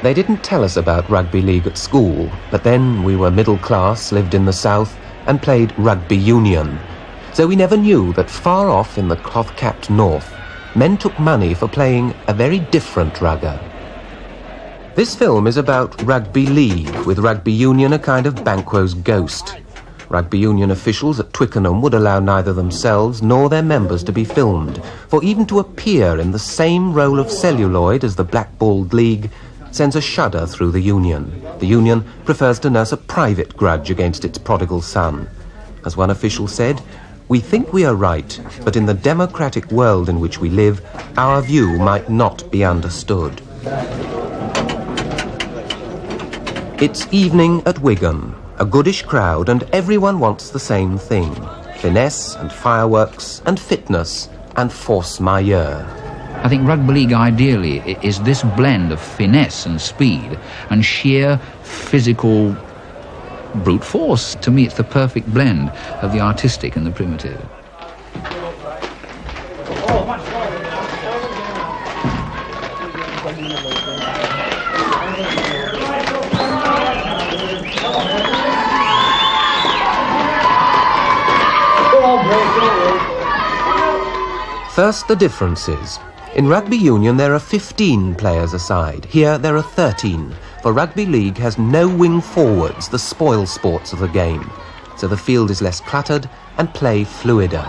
They didn't tell us about rugby league at school, but then we were middle class, lived in the south, and played rugby union. So we never knew that far off in the cloth-capped north, men took money for playing a very different rugger. This film is about rugby league, with rugby union a kind of Banquo's ghost. Rugby union officials at Twickenham would allow neither themselves nor their members to be filmed, for even to appear in the same roll of celluloid as the blackballed league sends a shudder through the union. The union prefers to nurse a private grudge against its prodigal son. As one official said, "We think we are right, but in the democratic world in which we live, our view might not be understood." It's evening at Wigan, a goodish crowd, and everyone wants the same thing: finesse and fireworks and fitness and force majeure. I think rugby league ideally is this blend of finesse and speed and sheer physical brute force. To me, it's the perfect blend of the artistic and the primitive. First, the differences. In rugby union, there are 15 players a side. Here, there are 13, for rugby league has no wing forwards, the spoil sports of the game. So the field is less cluttered and play fluider.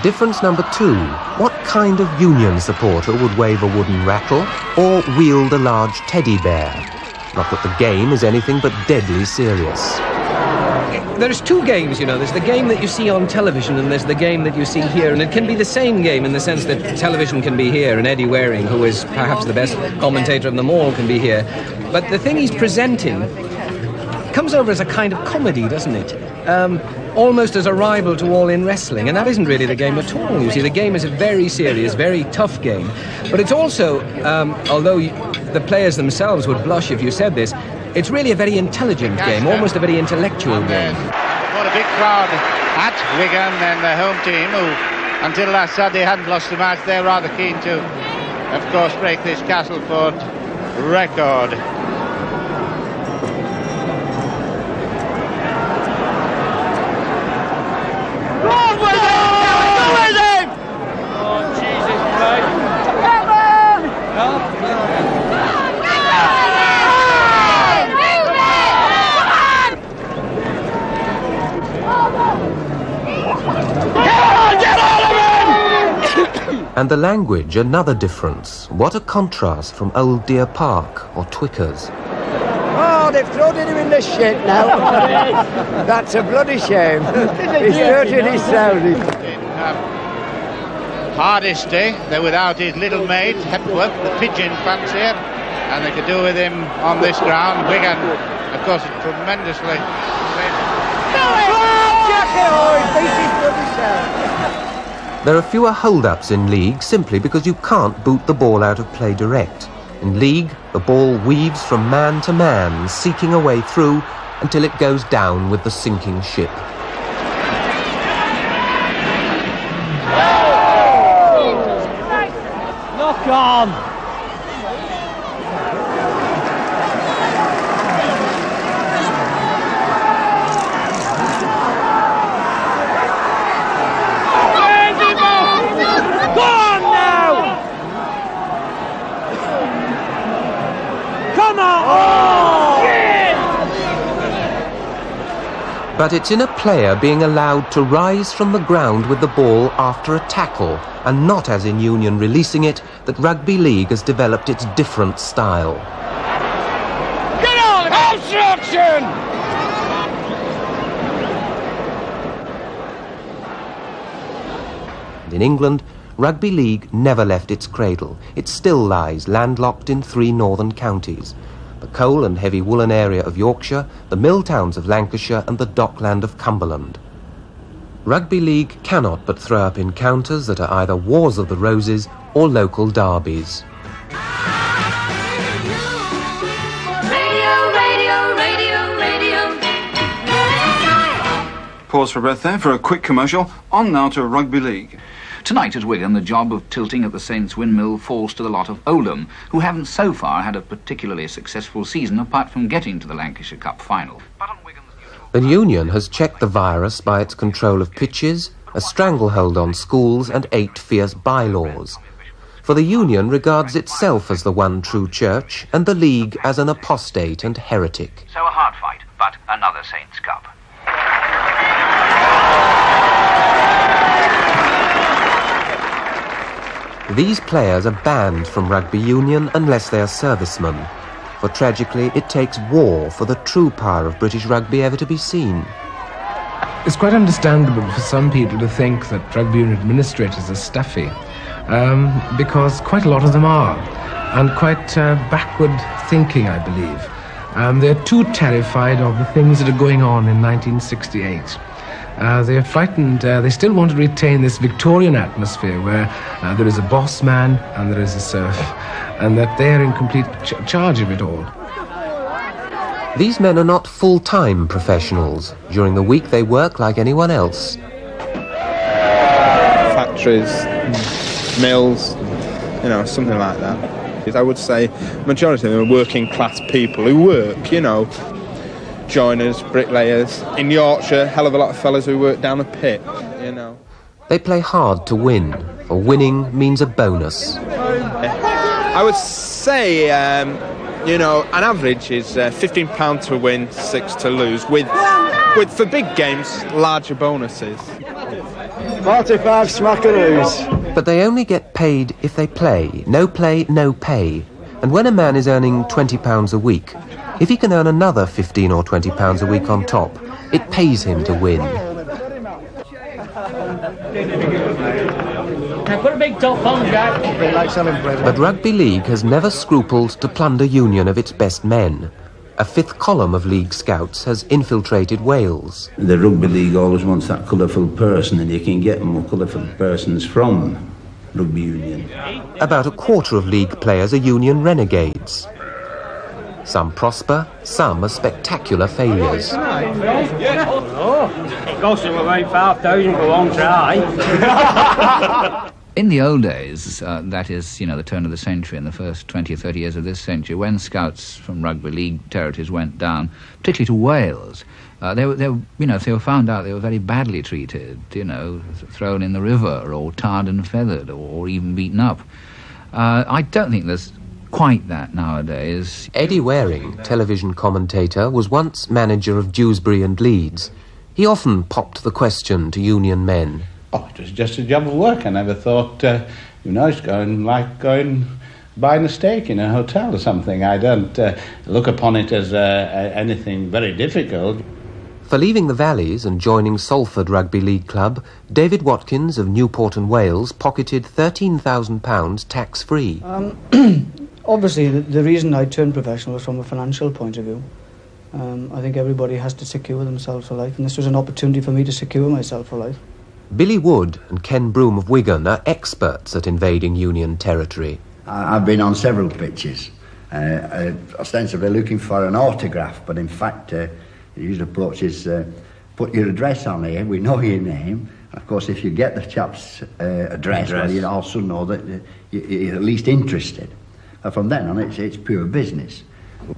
Difference number 2. What kind of union supporter would wave a wooden rattle or wield a large teddy bear? Not that the game is anything but deadly serious. There's two games, you know. There's the game that you see on television and there's the game that you see here. And it can be the same game in the sense that television can be here and Eddie Waring, who is perhaps the best commentator of them all, can be here. But the thing he's presenting comes over as a kind of comedy, doesn't it? Almost as a rival to All In Wrestling. And that isn't really the game at all. You see, the game is a very serious, very tough game. But it's also, although the players themselves would blush if you said this, it's really a very intelligent game, almost a very intellectual game. What a big crowd at Wigan, and the home team, who until last Saturday hadn't lost a match. They're rather keen to, of course, break this Castleford record. And the language, another difference. What a contrast from Old Deer Park or Twickers. Oh, they've thrown him in the shit now. That's a bloody shame. He's dirty his sound. Hardesty, they're without his little mate, Hepworth, the pigeon fancier, and they could do with him on this ground. Wigan, of course, is tremendously... There are fewer hold-ups in league simply because you can't boot the ball out of play direct. In league, the ball weaves from man to man, seeking a way through until it goes down with the sinking ship. Knock on! But it's in a player being allowed to rise from the ground with the ball after a tackle, and not as in Union releasing it, that rugby league has developed its different style. Get on! Obstruction! And in England, rugby league never left its cradle. It still lies landlocked in 3 northern counties: the coal and heavy woolen area of Yorkshire, the mill towns of Lancashire and the dockland of Cumberland. Rugby league cannot but throw up encounters that are either Wars of the Roses or local derbies. Pause for breath there for a quick commercial. On now to rugby league. Tonight at Wigan, the job of tilting at the Saints windmill falls to the lot of Oldham, who haven't so far had a particularly successful season apart from getting to the Lancashire Cup final. The Union has checked the virus by its control of pitches, a stranglehold on schools and 8 fierce bylaws. For the Union regards itself as the one true church and the League as an apostate and heretic. So a hard fight, but another Saints Cup. These players are banned from rugby union unless they are servicemen, for tragically it takes war for the true power of British rugby ever to be seen. It's quite understandable for some people to think that rugby union administrators are stuffy, because quite a lot of them are, and quite backward thinking, I believe. They're too terrified of the things that are going on in 1968. They're frightened. They still want to retain this Victorian atmosphere where there is a boss man and there is a serf, and that they're in complete charge of it all. These men are not full-time professionals. During the week they work like anyone else. Factories, mills, you know, something like that. I would say majority of them are working class people who work, you know, joiners, bricklayers. In Yorkshire, hell of a lot of fellas who work down a pit, you know. They play hard to win, for winning means a bonus. I would say, you know, an average is £15 to win, 6 to lose, with for big games, larger bonuses. 45 smackaroos. But they only get paid if they play. No play, no pay. And when a man is earning £20 a week, if he can earn another £15 or £20 a week on top, it pays him to win. Now put a big top on, Jack. But Rugby League has never scrupled to plunder Union of its best men. A 5th column of League scouts has infiltrated Wales. The Rugby League always wants that colourful person, and you can get more colourful persons from Rugby Union. About a quarter of League players are Union renegades. Some prosper, some are spectacular failures. It costs him about 5,000 for one try. In the old days, that is, you know, the turn of the century, in the first 20 or 30 years of this century, when scouts from rugby league territories went down, particularly to Wales, they were, you know, if they were found out, they were very badly treated, you know, thrown in the river or tarred and feathered or even beaten up. I don't think there's quite that nowadays. Eddie Waring, television commentator, was once manager of Dewsbury and Leeds. He often popped the question to Union men. Oh, it was just a job of work. I never thought, you know, it's going buying a steak in a hotel or something. I don't look upon it as anything very difficult. For leaving the Valleys and joining Salford Rugby League Club, David Watkins of Newport and Wales pocketed £13,000 tax-free. Obviously, the reason I turned professional was from a financial point of view. I think everybody has to secure themselves for life, and this was an opportunity for me to secure myself for life. Billy Wood and Ken Broom of Wigan are experts at invading Union territory. I've been on several pitches, ostensibly looking for an autograph, but in fact, the usual approach is put your address on here, we know your name. Of course, if you get the chap's address, well, you also know that you're at least interested. From then on, it's pure business.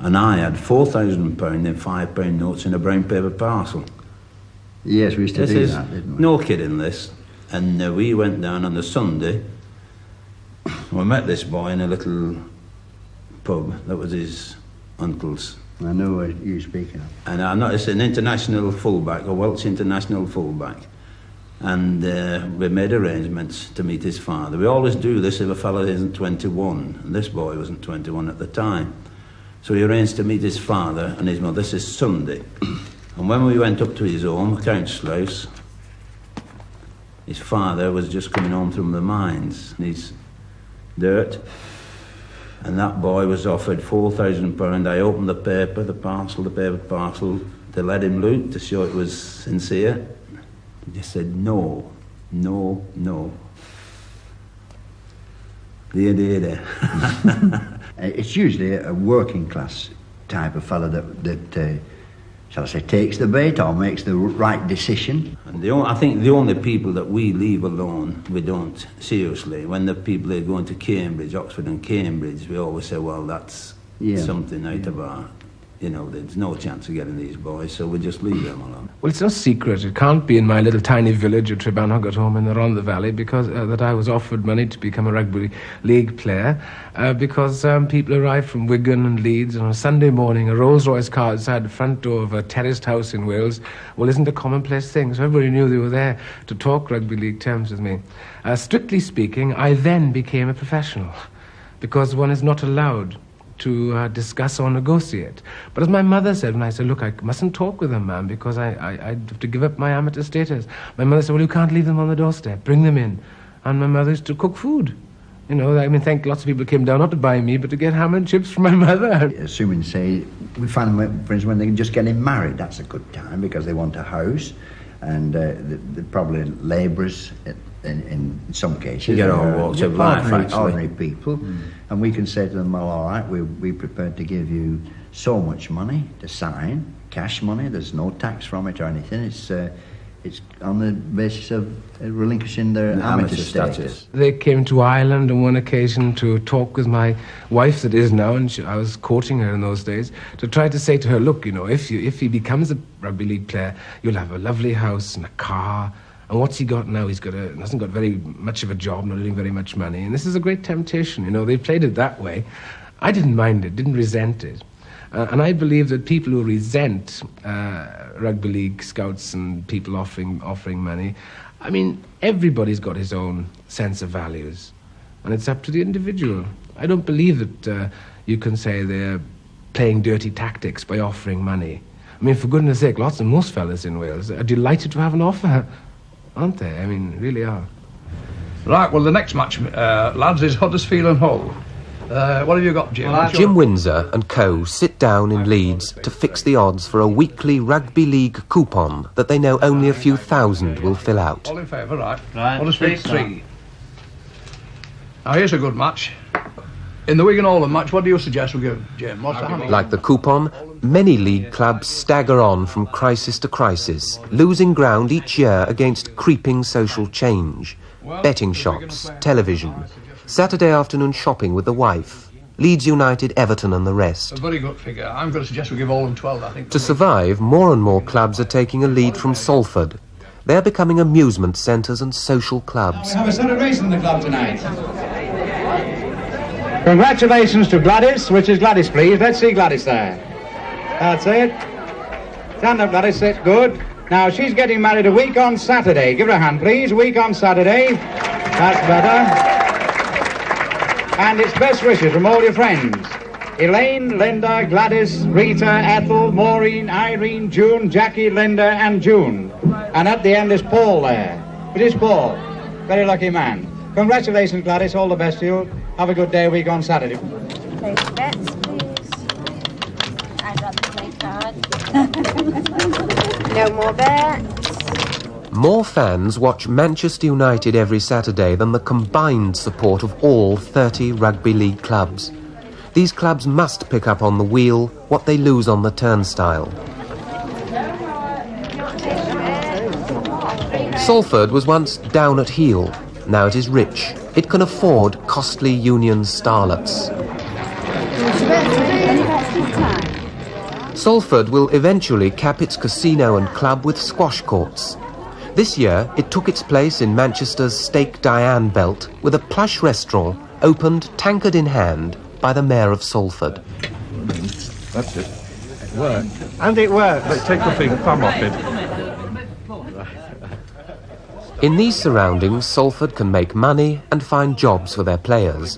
And I had £4,000 in £5 notes in a brown paper parcel. Yes, we used to do that, didn't we? No kidding, this. And we went down on the Sunday. We met this boy in a little pub that was his uncle's. I know what you're speaking of. And I noticed an international fullback, a Welsh international fullback. And we made arrangements to meet his father. We always do this if a fellow isn't 21, and this boy wasn't 21 at the time. So we arranged to meet his father and his mother. This is Sunday. And when we went up to his home, Council House, his father was just coming home from the mines. And he's dirt. And that boy was offered £4,000. I opened the paper parcel, to let him look, to show it was sincere. He said, no. Dear. It's usually a working class type of fellow that shall I say, takes the bait or makes the right decision. And I think the only people that we leave alone, we don't seriously. When the people are going to Cambridge, Oxford and Cambridge, we always say, well, that's something out of our... there's no chance of getting these boys, so we just leave them alone. Well, it's no secret. It can't be in my little tiny village of Trebannog at home in the Rhondda Valley because that I was offered money to become a rugby league player because people arrived from Wigan and Leeds on a Sunday morning, a Rolls-Royce car outside the front door of a terraced house in Wales, isn't a commonplace thing. So everybody knew they were there to talk rugby league terms with me. Strictly speaking, I then became a professional because one is not allowed to discuss or negotiate. But as my mother said, when I said, look, I mustn't talk with them, ma'am, because I'd have to give up my amateur status. My mother said, well, you can't leave them on the doorstep. Bring them in. And my mother used to cook food. Thank lots of people came down not to buy me, but to get ham and chips from my mother. Assuming, say, we find them, for instance, when they're just getting married, that's a good time because they want a house. And they're probably labourers in some cases. You get all walks of life, actually. Ordinary people. And we can say to them, well, all right, we're prepared to give you so much money to sign, cash money, there's no tax from it or anything. It's on the basis of relinquishing their amateur status. They came to Ireland on one occasion to talk with my wife that is now, and I was courting her in those days, to try to say to her, look, if he becomes a rugby league player, you'll have a lovely house and a car. And what's he got now? Hasn't got very much of a job, not earning very much money. And this is a great temptation, They played it that way. I didn't mind it, didn't resent it. And I believe that people who resent rugby league scouts and people offering money, everybody's got his own sense of values. And it's up to the individual. I don't believe that you can say they're playing dirty tactics by offering money. For goodness sake, most fellas in Wales are delighted to have an offer. Aren't they? Really are. Right, well, the next match, lads, is Huddersfield and Hull. What have you got, Jim? Jim Windsor and co sit down in Leeds to fix the odds for a weekly rugby league coupon that they know only a few thousand will fill out. All in favour, right. Huddersfield 3. Now, here's a good match. In the Wigan Oldham match, what do you suggest we give, Jim? What's the handle? Like the coupon, many league clubs stagger on from crisis to crisis, losing ground each year against creeping social change. Betting shops, television, Saturday afternoon shopping with the wife, Leeds United, Everton and the rest. A very good figure. I'm going to suggest we give Oldham 12, I think. To survive, more and more clubs are taking a lead from Salford. They're becoming amusement centres and social clubs. We have a celebration in the club tonight. Congratulations to Gladys. Which is Gladys, please? Let's see Gladys there. That's it. Stand up, Gladys. That's good. Now, she's getting married a week on Saturday. Give her a hand, please. A week on Saturday. That's better. And it's best wishes from all your friends. Elaine, Linda, Gladys, Rita, Ethel, Maureen, Irene, June, Jackie, Linda and June. And at the end is Paul there. It is Paul. Very lucky man. Congratulations, Gladys. All the best to you. Have a good day, a week on Saturday. Place bets, please. I'd rather play cards. No more bets. More fans watch Manchester United every Saturday than the combined support of all 30 rugby league clubs. These clubs must pick up on the wheel what they lose on the turnstile. Salford was once down at heel. Now it is rich. It can afford costly union starlets. Salford will eventually cap its casino and club with squash courts. This year, it took its place in Manchester's Steak Diane belt with a plush restaurant opened tankard in hand by the Mayor of Salford. That's it. It worked. And it worked. Let's take the thing, thumb off it. In these surroundings, Salford can make money and find jobs for their players.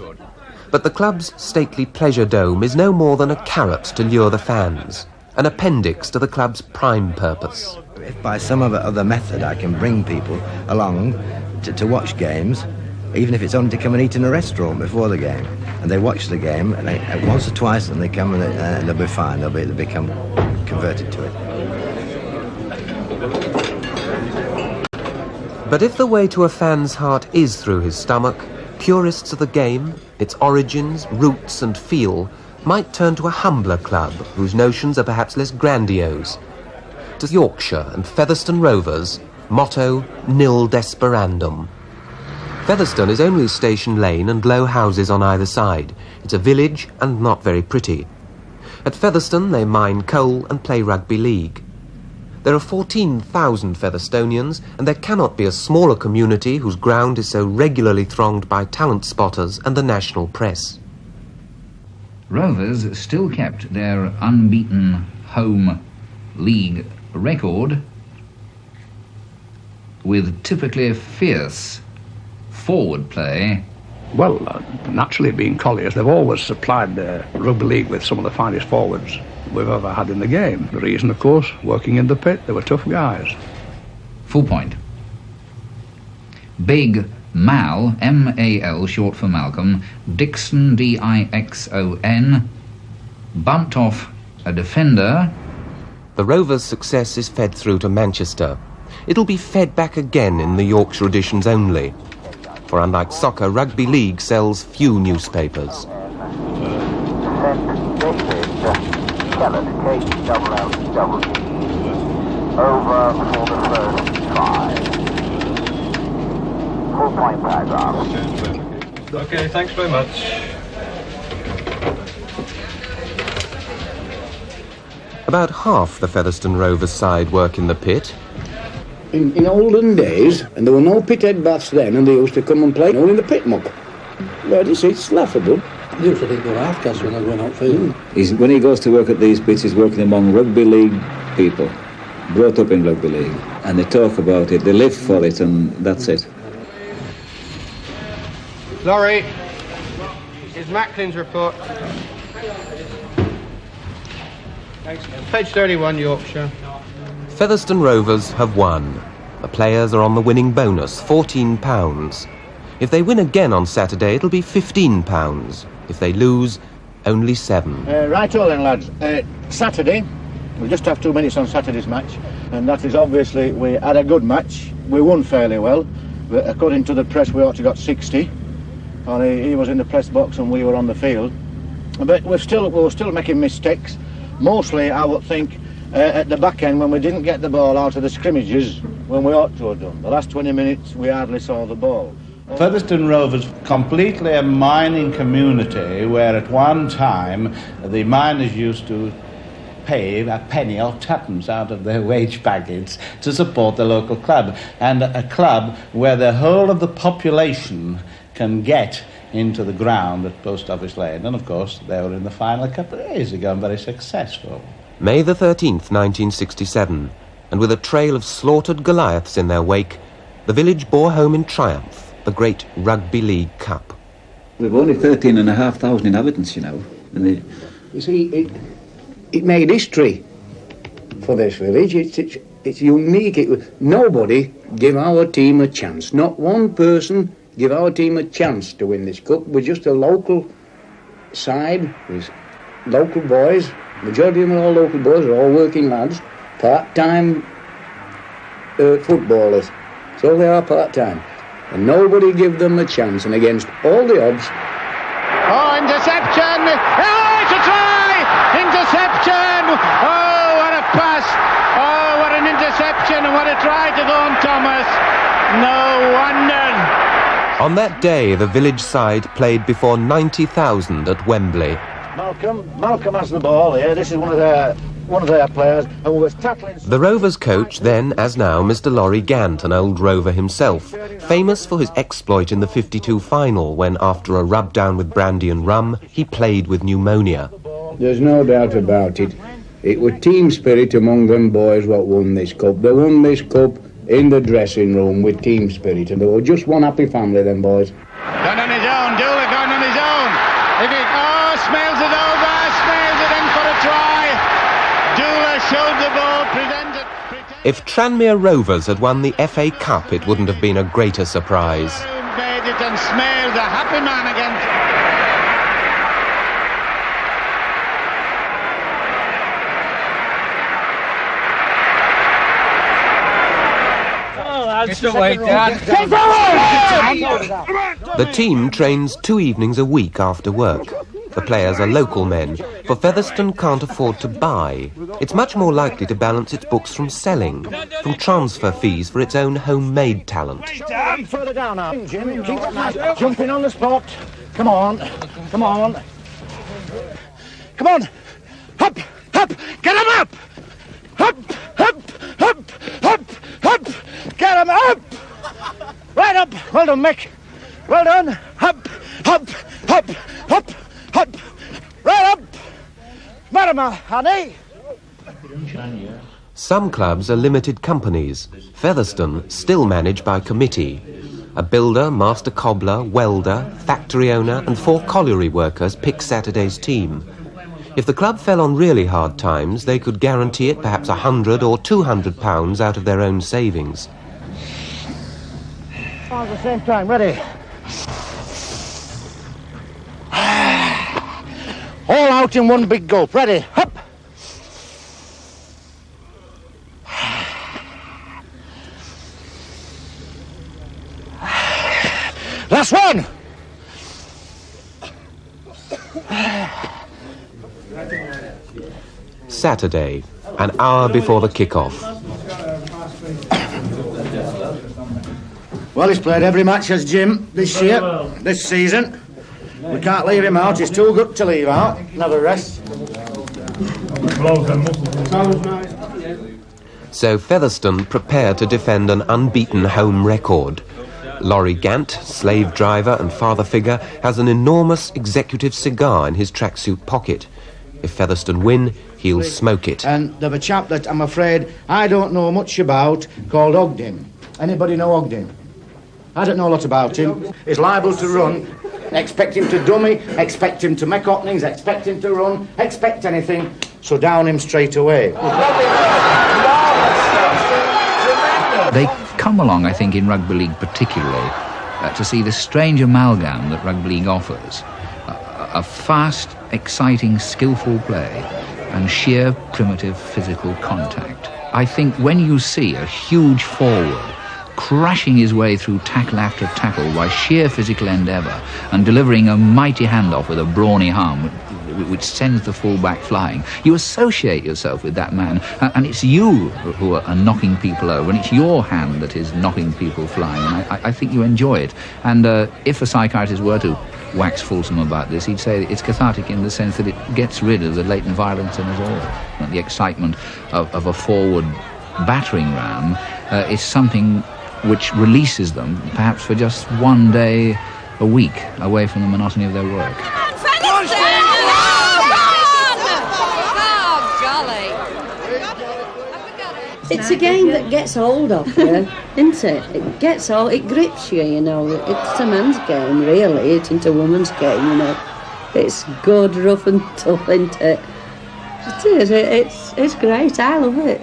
But the club's stately pleasure dome is no more than a carrot to lure the fans, an appendix to the club's prime purpose. If by some other method I can bring people along to watch games, even if it's only to come and eat in a restaurant before the game, and they watch the game, and once or twice, and they come and they'll be fine, they'll become converted to it. But if the way to a fan's heart is through his stomach, purists of the game, its origins, roots and feel, might turn to a humbler club whose notions are perhaps less grandiose, to Yorkshire and Featherston Rovers, motto nil desperandum. Featherston is only station lane and low houses on either side. It's a village and not very pretty. At Featherston they mine coal and play rugby league. There are 14,000 Featherstonians, and there cannot be a smaller community whose ground is so regularly thronged by talent spotters and the national press. Rovers still kept their unbeaten home league record with typically fierce forward play. Well, naturally, being Colliers, they've always supplied the rugby league with some of the finest forwards we've ever had in the game. The reason, of course, working in the pit, they were tough guys. Full point. Big Mal, M-A-L, short for Malcolm, Dixon, D-I-X-O-N, bumped off a defender. The Rovers' success is fed through to Manchester. It'll be fed back again in the Yorkshire editions only. For unlike soccer, rugby league sells few newspapers. Over for the first 5. Full point paragraph. Okay, thanks very much. About half the Featherston Rovers side work in the pit. In olden days, and there were no pithead baths then, and they used to come and play all in the pit muck. Well, it's laughable. I used to think they were half-caste when I went out field. When he goes to work at these pits, he's working among rugby league people, brought up in rugby league, and they talk about it, they live for it, and that's it. Laurie, is Macklin's report. Page 31, Yorkshire. Featherston Rovers have won. The players are on the winning bonus, £14. If they win again on Saturday, it'll be £15. If they lose, only £7. Right-o then, lads. Saturday, we just have 2 minutes on Saturday's match, and that is obviously we had a good match. We won fairly well. But according to the press, we ought to got 60. And he was in the press box and we were on the field. But we were still making mistakes. Mostly, I would think, at the back end when we didn't get the ball out of the scrimmages when we ought to have done. The last 20 minutes, we hardly saw the ball. Featherston Rovers, completely a mining community where at one time the miners used to pay a penny or twopence out of their wage packets to support the local club, and a club where the whole of the population can get into the ground at Post Office Lane. And of course they were in the final a couple of days ago and very successful. May the 13th, 1967, and with a trail of slaughtered Goliaths in their wake, the village bore home in triumph the great Rugby League Cup. We've only 13,500 inhabitants, you know. And you see, it made history for this village. It's unique. Nobody gave our team a chance. Not one person gave our team a chance to win this cup. We're just a local side with local boys. Majority of them are all local boys, are all working lads, part-time footballers. So they are part-time. And nobody gave them a chance, and against all the odds. Oh, interception! Oh, it's a try! Interception! Oh, what a pass! Oh, what an interception, and what a try to go on Thomas! No wonder! On that day, the village side played before 90,000 at Wembley. Malcolm has the ball here. This is one of their players who was tackling. The Rovers coach, then as now, Mr. Laurie Gant, an old Rover himself, famous for his exploit in the 52 final when, after a rub-down with brandy and rum, he played with pneumonia. There's no doubt about it. It was team spirit among them boys what won this cup. They won this cup in the dressing room with team spirit, and they were just one happy family, them boys. Gone on his own, Dula gone on his own. Smails it over, smails it in for a try. Dula showed the ball, presented. If Tranmere Rovers had won the FA Cup, it wouldn't have been a greater surprise. Made it and Smails, a happy man again. The team trains 2 evenings a week after work. The players are local men, for Featherston can't afford to buy. It's much more likely to balance its books from selling, from transfer fees for its own homemade talent. Further down now. Jim, keep jumping on the spot. Come on, come on. Come on. Hop, hop, get him up! Hop, hop, hop, hop, hop, get him up! Right up. Well done, Mick. Well done. Hop, hop, hop, hop, hop. Right up. Marama, honey. Some clubs are limited companies. Featherston still managed by committee. A builder, master cobbler, welder, factory owner and 4 colliery workers pick Saturday's team. If the club fell on really hard times, they could guarantee it perhaps £100 or £200 out of their own savings. All at the same time, ready? All out in one big gulp, ready? Hop! Last one! Saturday, an hour before the kick-off. Well, he's played every match as Jim this year, this season. We can't leave him out, he's too good to leave out. Another rest. So Featherston prepare to defend an unbeaten home record. Laurie Gant, slave driver and father figure, has an enormous executive cigar in his tracksuit pocket. If Featherston win, he'll smoke it. And there's a chap that I'm afraid I don't know much about called Ogden. Anybody know Ogden? I don't know a lot about him. He's liable to run. Expect him to dummy, expect him to make openings, expect him to run, expect anything. So down him straight away. They come along, I think, in rugby league particularly, to see the strange amalgam that rugby league offers. A fast, exciting, skillful play and sheer primitive physical contact. I think when you see a huge forward crashing his way through tackle after tackle by sheer physical endeavour and delivering a mighty handoff with a brawny arm which sends the full-back flying, you associate yourself with that man, and it's you who are knocking people over, and it's your hand that is knocking people flying, and I think you enjoy it. And if a psychiatrist were to wax fulsome about this, he'd say it's cathartic in the sense that it gets rid of the latent violence in us all. And the excitement of a forward battering ram is something which releases them, perhaps for just one day a week, away from the monotony of their work. It's a game that gets hold of you, isn't it? It gets hold, it grips you, you know. It's a man's game, really. It isn't a woman's game, you know. It's good, rough and tough, isn't it? It is. It's great. I love it.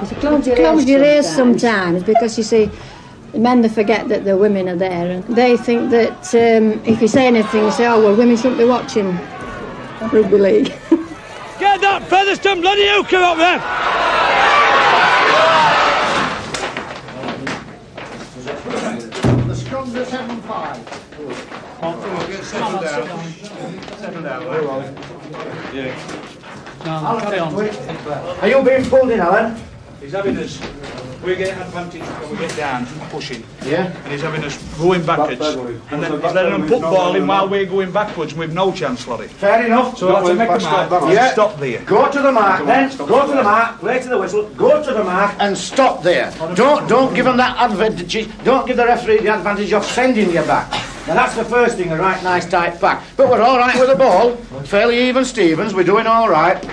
It close your ears sometimes because you see, the men, they forget that the women are there, and they think that if you say anything, you say, oh, well, women shouldn't be watching rugby league. Get that Featherston bloody hooker up there! The scrums are 7-5. Settle down. Yeah. No, carry on. Are you being pulled in, Alan? He's having us. We're getting advantage when we get down, pushing. Yeah. And he's having us going backwards. And then he's letting them put ball in while we're going backwards and we've no chance, Laurie. Fair enough. So that's to make a mark. Yeah. Stop there. Go to the mark then. Go to the mark. Play to the whistle. Go to the mark and stop there. Don't give them that advantage. Don't give the referee the advantage of sending you back. Now that's the first thing, a right nice tight pack. But we're all right with the ball. Fairly even Stevens. We're doing all right.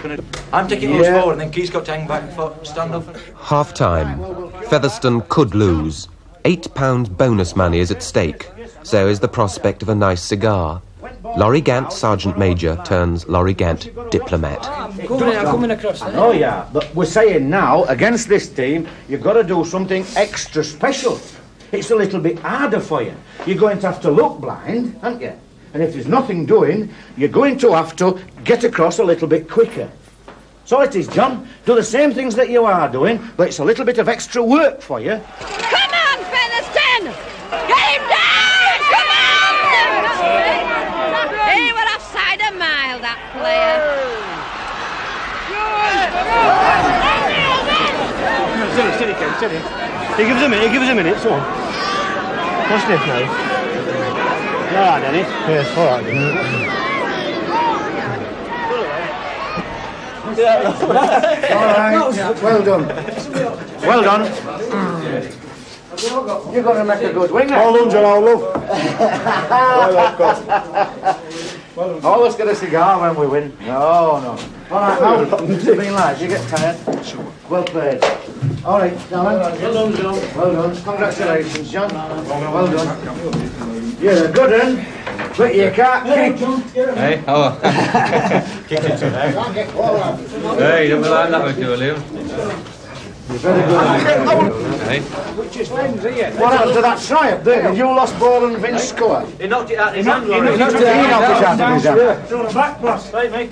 I'm taking those forward and then Keith's got to hang back for stand up. Half-time. Featherston could lose. £8 bonus money is at stake. So is the prospect of a nice cigar. Laurie Gant, Sergeant Major, turns Laurie Gant, diplomat. Coming across there. Oh yeah, but we're saying now, against this team, you've got to do something extra special. It's a little bit harder for you. You're going to have to look blind, aren't you? And if there's nothing doing, you're going to have to get across a little bit quicker. So it is, John. Do the same things that you are doing, but it's a little bit of extra work for you. Come on, Featherston! Get him down! Come on! Hey, we're Ken, steady. He gives us a minute, so on. What's this now? All right, Dennis. Yes, all right. All right, well done. Well done. You're going to make a good winger. All done, John, all love. Always get a cigar when we win. No. All right, now, it's been like, you get tired. Well played. All right, darling. Well done, John. Well done. Congratulations, John. Well done. You're a good one, but you can't kick. Hey, oh. Kick it today. Hey, don't be like that with you, Liam. You're very good. Hey. What happened to that try up there? You lost ball and Vince scored. He knocked it out his hand. He knocked it out of his hand.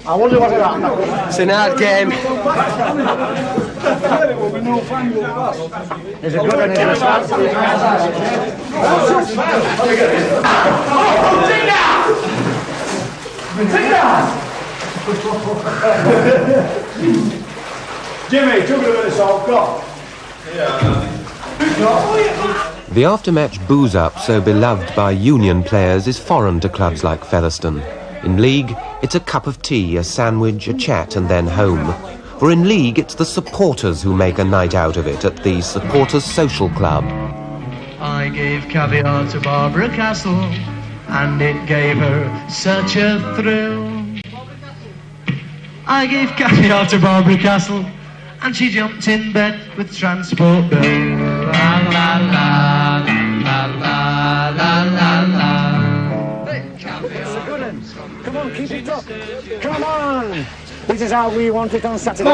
I wonder what happened. It's an hard game. There's a good one in the Jimmy, took it a minute, so I've got. The after-match booze-up so beloved by Union players is foreign to clubs like Featherston. In League, it's a cup of tea, a sandwich, a chat and then home. For in League, it's the supporters who make a night out of it at the Supporters Social Club. I gave caviar to Barbara Castle, and it gave her such a thrill. I gave caviar to Barbara Castle, and she jumped in bed with Transport Bill. La la la la la la la la. Come on, keep it up. Come on. This is how we want it on Saturday.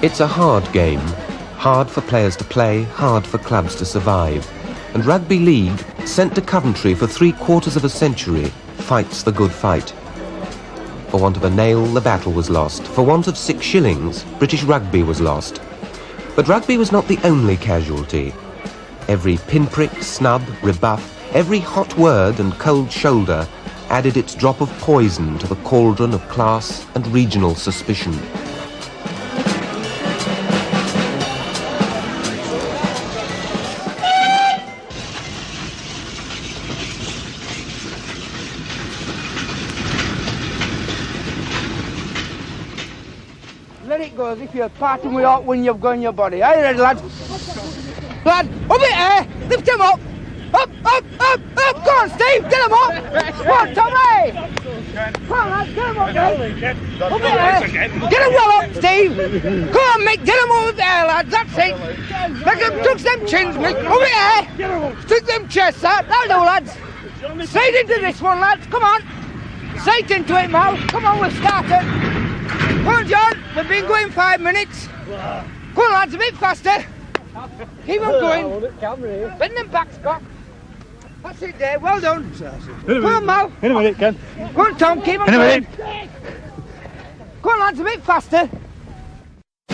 It's a hard game. Hard for players to play, hard for clubs to survive. And Rugby League, sent to Coventry for 3/4 of a century, fights the good fight. For want of a nail, the battle was lost. For want of 6 shillings, British rugby was lost. But rugby was not the only casualty. Every pinprick, snub, rebuff, every hot word and cold shoulder added its drop of poison to the cauldron of class and regional suspicion. Let it go as if you're parting with out when you've gone your body. Are you ready, lad? Lad, up it there! Lift him up! Up, up, up, up! Go on, Steve, get him up! Come on, Tommy! Come on, lad, get him up, mate! Up it there! Get him well up, Steve! Come on, Mick, get him up there, lads, that's it! Make him touch them chins, Mick! Up it there! Stick them chests out, that'll do, lads! Straight into this one, lads, come on! Straight into it, Mal! Come on, we've started! Come on, John, we've been going 5 minutes. Come on, lads, a bit faster. Keep them going. Bend them back, Scott. That's it there, well done. Come on, Mal. In a minute, Ken. Come on, Tom, keep them going. Come on, lads, a bit faster.